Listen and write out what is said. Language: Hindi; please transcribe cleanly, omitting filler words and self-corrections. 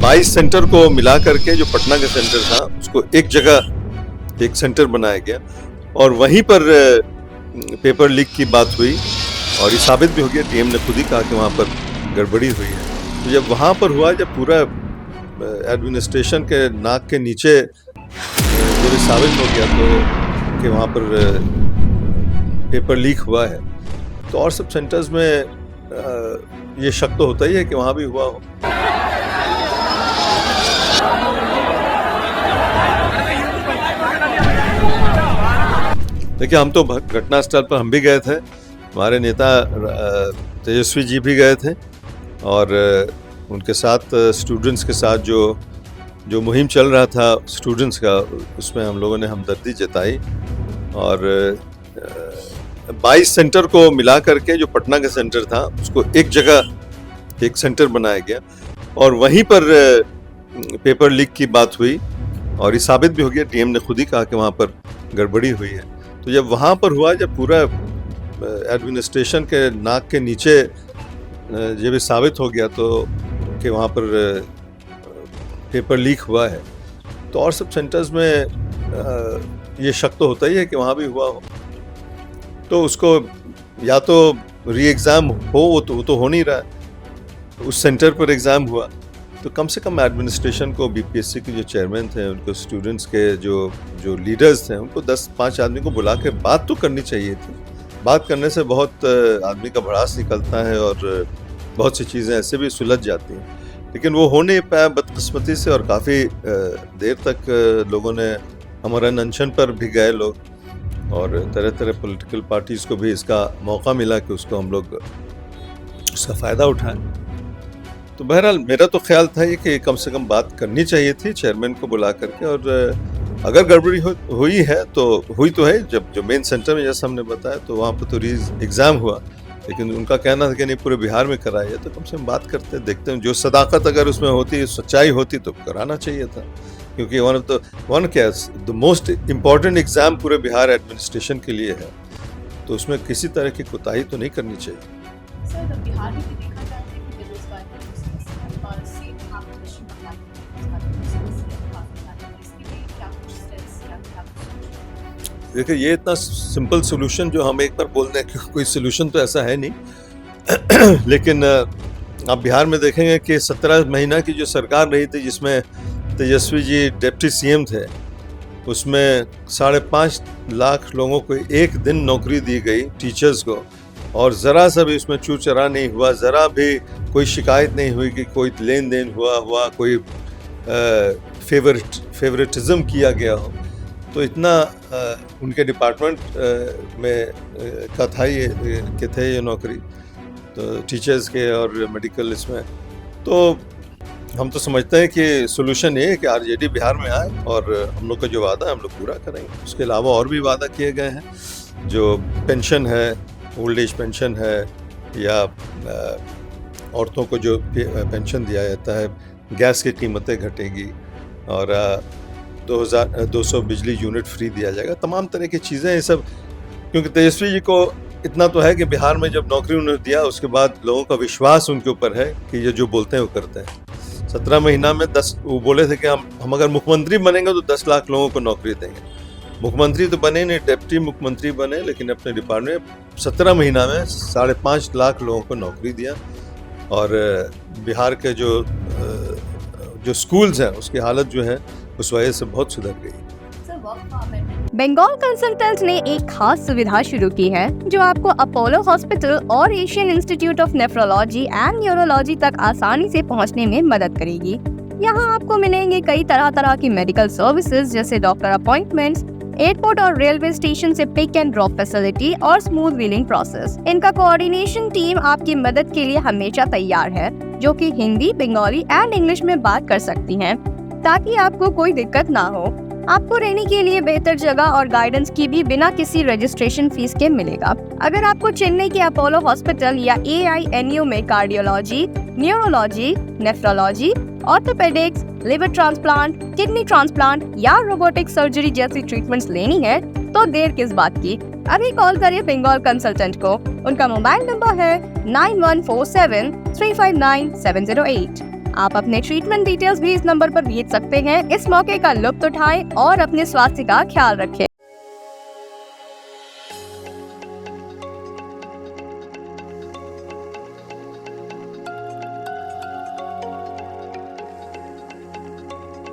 22 सेंटर को मिला करके जो पटना का सेंटर था उसको एक जगह एक सेंटर बनाया गया और वहीं पर पेपर लीक की बात हुई और ये साबित भी हो गया। डीएम ने खुद ही कहा कि वहाँ पर गड़बड़ी हुई है। तो जब वहाँ पर हुआ, जब पूरा एडमिनिस्ट्रेशन के नाक के नीचे जब ये साबित हो गया तो कि वहाँ पर पेपर लीक हुआ है, तो और सब सेंटर्स में ये शक तो होता ही है कि वहाँ भी हुआ हो। देखिए, हम तो घटना स्थल पर हम भी गए थे, हमारे नेता तेजस्वी जी भी गए थे और उनके साथ स्टूडेंट्स के साथ जो मुहिम चल रहा था स्टूडेंट्स का, उसमें हम लोगों ने हमदर्दी जताई और 22 सेंटर को मिला करके जो पटना का सेंटर था उसको एक जगह एक सेंटर बनाया गया और वहीं पर पेपर लीक की बात हुई और ये साबित भी हो गया। डीएम ने खुद ही कहा कि वहाँ पर गड़बड़ी हुई है। तो जब वहाँ पर हुआ, जब पूरा एडमिनिस्ट्रेशन के नाक के नीचे जब ये साबित हो गया तो कि वहाँ पर पेपर लीक हुआ है, तो और सब सेंटर्स में ये शक तो होता ही है कि वहाँ भी हुआ हो। तो उसको या तो री एग्ज़ाम हो, वो तो हो नहीं रहा। उस सेंटर पर एग्ज़ाम हुआ तो कम से कम एडमिनिस्ट्रेशन को, बीपीएससी के जो चेयरमैन थे उनको, स्टूडेंट्स के जो लीडर्स थे उनको 10-5 आदमी को बुला के बात तो करनी चाहिए थी। बात करने से बहुत आदमी का भड़ास निकलता है और बहुत सी चीज़ें ऐसे भी सुलझ जाती हैं, लेकिन वो हो नहीं पाया बदकिस्मती से और काफ़ी देर तक लोगों ने हमारे अनशन पर भी गए लोग और तरह तरह पॉलिटिकल पार्टीज़ को भी इसका मौका मिला कि उसको हम लोग उसका फ़ायदा उठाएं। तो बहरहाल मेरा तो ख्याल था कि कम से कम बात करनी चाहिए थी चेयरमैन को बुला करके, और अगर गड़बड़ी हुई है तो हुई तो है। जब जो मेन सेंटर में जैसा हमने बताया तो वहाँ पर तो री एग्ज़ाम हुआ, लेकिन उनका कहना था कि नहीं पूरे बिहार में कराया है, तो कम से कम बात करते देखते हैं। जो सदाकत अगर उसमें होती, सच्चाई होती तो कराना चाहिए था, क्योंकि द मोस्ट इम्पॉर्टेंट एग्ज़ाम पूरे बिहार एडमिनिस्ट्रेशन के लिए है, तो उसमें किसी तरह की कोताही तो नहीं करनी चाहिए। सर, बिहार में भी देखा जाता है कि बेरोजगारी की समस्या और सेम कॉम्पिटिशन बढ़ाने की समस्या, इसके लिए क्या कुछ स्टेप्स या क्या कुछ? देखिए, ये इतना सिंपल सोल्यूशन जो हम एक बार बोल दें कि कोई सोल्यूशन तो ऐसा है नहीं लेकिन आप बिहार में देखेंगे कि 17 महीना की जो सरकार रही थी जिसमें तेजस्वी जी डिप्टी सीएम थे, उसमें 5.5 लाख लोगों को एक दिन नौकरी दी गई, टीचर्स को, और ज़रा सा भी उसमें चूर चरा नहीं हुआ, ज़रा भी कोई शिकायत नहीं हुई कि कोई लेन देन हुआ कोई फेवरेटिज्म किया गया हो। तो इतना उनके डिपार्टमेंट में का था ये नौकरी, तो टीचर्स के और मेडिकल इसमें। तो हम तो समझते हैं कि सोल्यूशन ये है कि आरजेडी बिहार में आए और हम लोग का जो वादा है हम लोग पूरा करेंगे। उसके अलावा और भी वादा किए गए हैं, जो पेंशन है, ओल्ड एज पेंशन है, या औरतों को जो पेंशन दिया जाता है, गैस की कीमतें घटेगी और 2200 बिजली यूनिट फ्री दिया जाएगा, तमाम तरह की चीज़ें ये सब। क्योंकि तेजस्वी जी को इतना तो है कि बिहार में जब नौकरी उन्होंने दिया उसके बाद लोगों का विश्वास उनके ऊपर है कि ये जो बोलते हैं वो करते हैं। 17 महीना में वो बोले थे कि हम अगर मुख्यमंत्री बनेंगे तो 10 लाख लोगों को नौकरी देंगे। मुख्यमंत्री तो बने नहीं, डिप्टी मुख्यमंत्री बने, लेकिन अपने डिपार्टमेंट में 17 महीना में 5.5 लाख लोगों को नौकरी दिया और बिहार के जो स्कूल्स हैं उसकी हालत जो है उस वजह से बहुत सुधर गई। बंगाल कंसल्टेंट ने एक खास सुविधा शुरू की है जो आपको अपोलो हॉस्पिटल और Asian institute of nephrology and neurology तक आसानी से पहुंचने में मदद करेगी। यहाँ आपको मिलेंगे कई तरह की मेडिकल सर्विसेज जैसे डॉक्टर अपॉइंटमेंट्स, एयरपोर्ट और रेलवे स्टेशन से पिक एंड ड्रॉप फैसिलिटी और स्मूथ व्हीलिंग प्रोसेस। इनका कोऑर्डिनेशन टीम आपकी मदद के लिए हमेशा तैयार है, जो कि हिंदी, बंगाली एंड इंग्लिश में बात कर सकती हैं, ताकि आपको कोई दिक्कत ना हो। आपको रहने के लिए बेहतर जगह और गाइडेंस की भी बिना किसी रजिस्ट्रेशन फीस के मिलेगा। अगर आपको चेन्नई के अपोलो हॉस्पिटल या AINU में cardiology, neurology, nephrology, orthopaedics, liver transplant, kidney transplant या रोबोटिक सर्जरी जैसी ट्रीटमेंट्स लेनी है तो देर किस बात की, अभी कॉल करिए बंगाल कंसल्टेंट को। उनका मोबाइल नंबर है 9147 359 708। आप अपने ट्रीटमेंट डिटेल्स भी इस नंबर पर भेज सकते हैं। इस मौके का लुत्फ उठाएं और अपने स्वास्थ्य का ख्याल रखें।